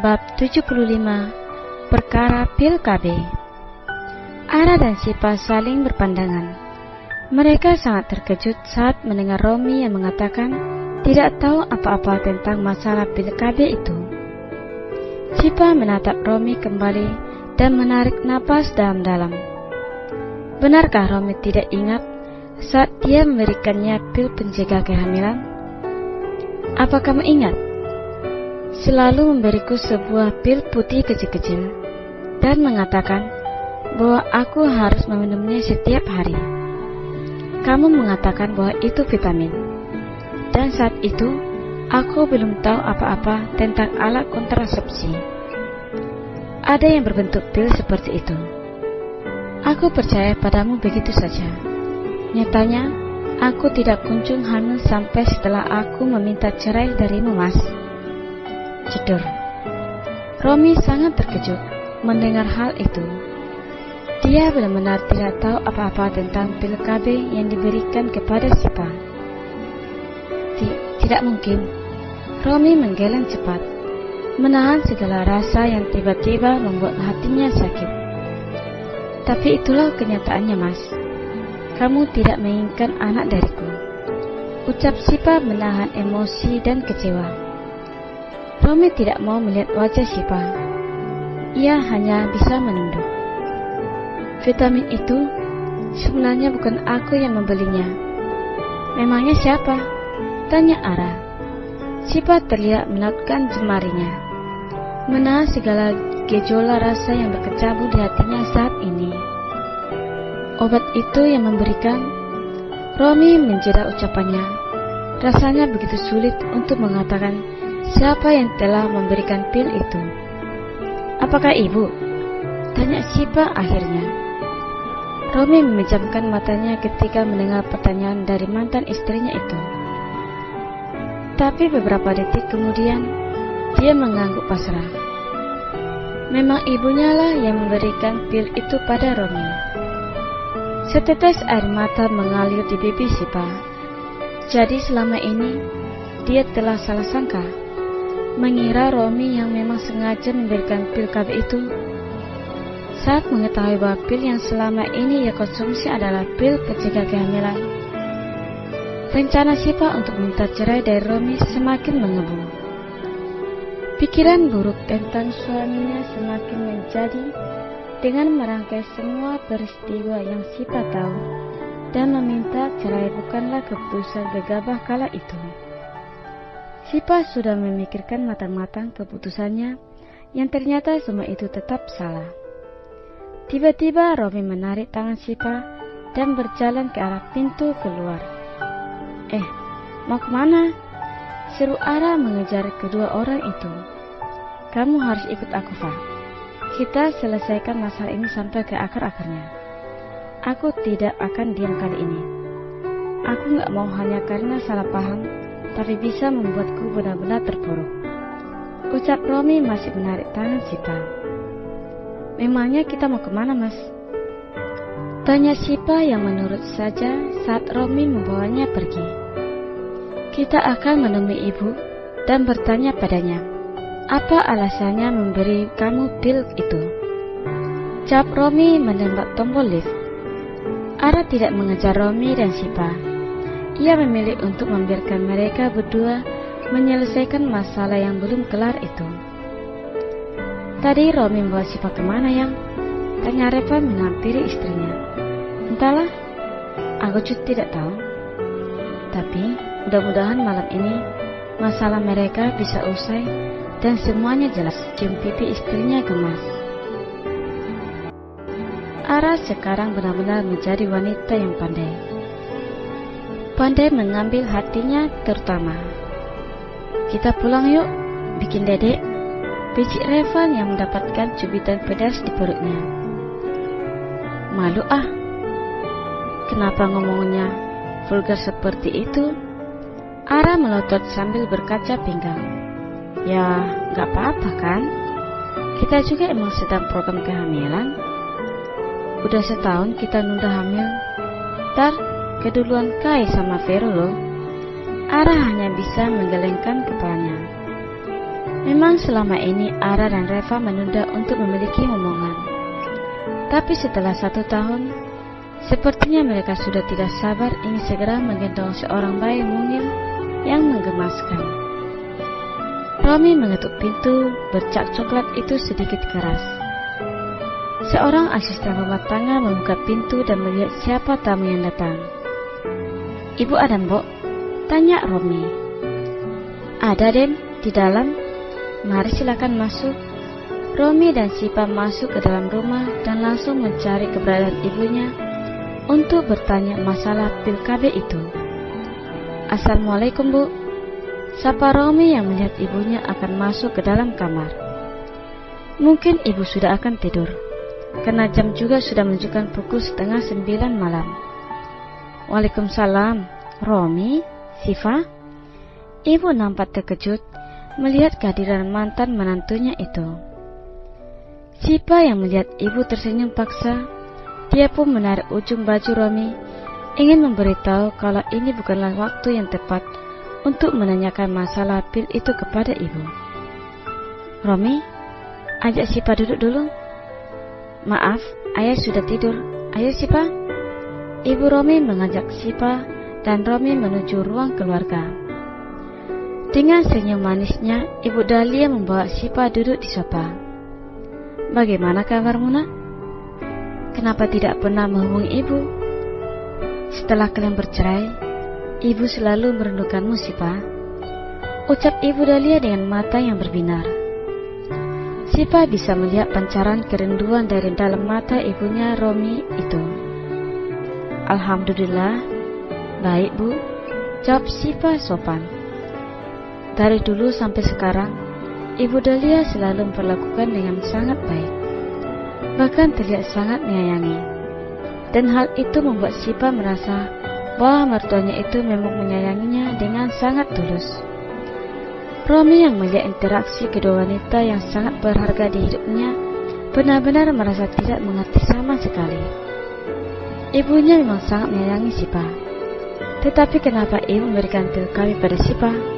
Bab 75 Perkara Pil KB. Ara dan Sipa saling berpandangan. Mereka sangat terkejut saat mendengar Romi yang mengatakan tidak tahu apa-apa tentang masalah pil KB itu. Sipa menatap Romi kembali dan menarik napas dalam-dalam. Benarkah Romi tidak ingat saat dia memberikannya pil penjaga kehamilan? Apa kamu ingat? Selalu memberiku sebuah pil putih kecil-kecil dan mengatakan bahwa aku harus meminumnya setiap hari. Kamu mengatakan bahwa itu vitamin. Dan saat itu, aku belum tahu apa-apa tentang alat kontrasepsi. Ada yang berbentuk pil seperti itu. Aku percaya padamu begitu saja. Nyatanya, aku tidak kunjung hamil sampai setelah aku meminta cerai darimu, Mas. Jedor. Romi sangat terkejut mendengar hal itu. Dia benar-benar tidak tahu apa-apa tentang pil KB yang diberikan kepada Sipa. Tidak mungkin. Romi menggeleng cepat, menahan segala rasa yang tiba-tiba membuat hatinya sakit. Tapi itulah kenyataannya, Mas. Kamu tidak menginginkan anak dariku. Ucap Sipa menahan emosi dan kecewa. Romi tidak mau melihat wajah Sipa. Ia hanya bisa menunduk. Vitamin itu sebenarnya bukan aku yang membelinya. Memangnya siapa? Tanya Ara. Sipa terlihat menautkan jemarinya, menahan segala gejolak rasa yang berkecamuk di hatinya saat ini. Obat itu yang memberikan. Romi menjeda ucapannya. Rasanya begitu sulit untuk mengatakan siapa yang telah memberikan pil itu. Apakah ibu? Tanya Sipa akhirnya. Romi memejamkan matanya ketika mendengar pertanyaan dari mantan istrinya itu. Tapi beberapa detik kemudian, dia mengangguk pasrah. Memang ibunya lah yang memberikan pil itu pada Romi. Setetes air mata mengalir di pipi Sipa. Jadi selama ini, dia telah salah sangka, mengira Romi yang memang sengaja memberikan pil KB itu. Saat mengetahui bahwa pil yang selama ini ia konsumsi adalah pil penjaga kehamilan, rencana Sipa untuk meminta cerai dari Romi semakin mengebu. Pikiran buruk tentang suaminya semakin menjadi dengan merangkai semua peristiwa yang Sipa tahu, dan meminta cerai bukanlah keputusan gegabah kala itu. Sipa sudah memikirkan matang-matang keputusannya, yang ternyata semua itu tetap salah. Tiba-tiba Romi menarik tangan Sipa dan berjalan ke arah pintu keluar. Mau kemana? Seru Ara mengejar kedua orang itu. Kamu harus ikut aku, Fa. Kita selesaikan masalah ini sampai ke akar-akarnya. Aku tidak akan diam kali ini. Aku gak mau hanya karena salah paham, tapi bisa membuatku benar-benar terpuruk. Ucap Romi masih menarik tangan Sipa. Memangnya kita mau kemana, Mas? Tanya Sipa yang menurut saja saat Romi membawanya pergi. Kita akan menemui ibu dan bertanya padanya, apa alasannya memberi kamu pil itu? Jawab Romi menembak tombol lift. Ara tidak mengejar Romi dan Sipa. Ia memilih untuk membiarkan mereka berdua menyelesaikan masalah yang belum kelar itu. Tadi Romi membawa Sipa kemana, yang? Tanya Reva menghampiri istrinya. Entahlah, aku juga tidak tahu. Tapi mudah-mudahan malam ini masalah mereka bisa usai dan semuanya jelas. Cium pipi istrinya gemas. Ara sekarang benar-benar menjadi wanita yang pandai. Pandai mengambil hatinya terutama. Kita pulang yuk, bikin dedek. Bicik Revan yang mendapatkan cubitan pedas di perutnya. Malu ah. Kenapa ngomongnya vulgar seperti itu? Ara melotot sambil berkaca pinggang. Ya, gak apa-apa kan? Kita juga emang sedang program kehamilan. Udah setahun kita nunda hamil. Ntar keduluan Kai sama Vero loh. Ara hanya bisa menggelengkan kepalanya. Memang selama ini Ara dan Reva menunda untuk memiliki momongan. Tapi setelah 1 tahun, sepertinya mereka sudah tidak sabar ingin segera menggendong seorang bayi mungil yang menggemaskan. Romi mengetuk pintu bercat coklat itu sedikit keras. Seorang asisten rumah tangga membuka pintu dan melihat siapa tamu yang datang. "Ibu ada, Mbok?" tanya Romi. "Ada, Den, di dalam. Mari silakan masuk." Romi dan Sipa masuk ke dalam rumah dan langsung mencari keberadaan ibunya untuk bertanya masalah pil KB itu. "Assalamualaikum, Bu," sapa Romi yang melihat ibunya akan masuk ke dalam kamar. Mungkin ibu sudah akan tidur, karena jam juga sudah menunjukkan pukul 8:30 malam. "Waalaikumsalam, Romi, Siva." Ibu nampak terkejut melihat kehadiran mantan menantunya itu. Sipa yang melihat ibu tersenyum paksa, dia pun menarik ujung baju Romi, ingin memberitahu kalau ini bukanlah waktu yang tepat untuk menanyakan masalah pil itu kepada ibu. "Romi, ajak Sipa duduk dulu." "Maaf, ayah sudah tidur. Ayo Sipa." Ibu Romi mengajak Sipa dan Romi menuju ruang keluarga. Dengan senyum manisnya, Ibu Dahlia membawa Sipa duduk di sofa. "Bagaimana kabarmu, Nak? Kenapa tidak pernah menghubungi Ibu? Setelah kalian bercerai, Ibu selalu merindukanmu, Sipa," ucap Ibu Dahlia dengan mata yang berbinar. Sipa bisa melihat pancaran kerinduan dari dalam mata ibunya Romi itu. "Alhamdulillah, baik Bu," jawab Sipa sopan. Dari dulu sampai sekarang, Ibu Dahlia selalu memperlakukan dengan sangat baik, bahkan terlihat sangat menyayangi. Dan hal itu membuat Sipa merasa bahwa mertuanya itu memang menyayanginya dengan sangat tulus. Romi yang melihat interaksi kedua wanita yang sangat berharga di hidupnya benar-benar merasa tidak mengerti sama sekali. Ibunya memang sangat menyayangi Sipa, tetapi kenapa ibu memberikan pil KB pada Sipa?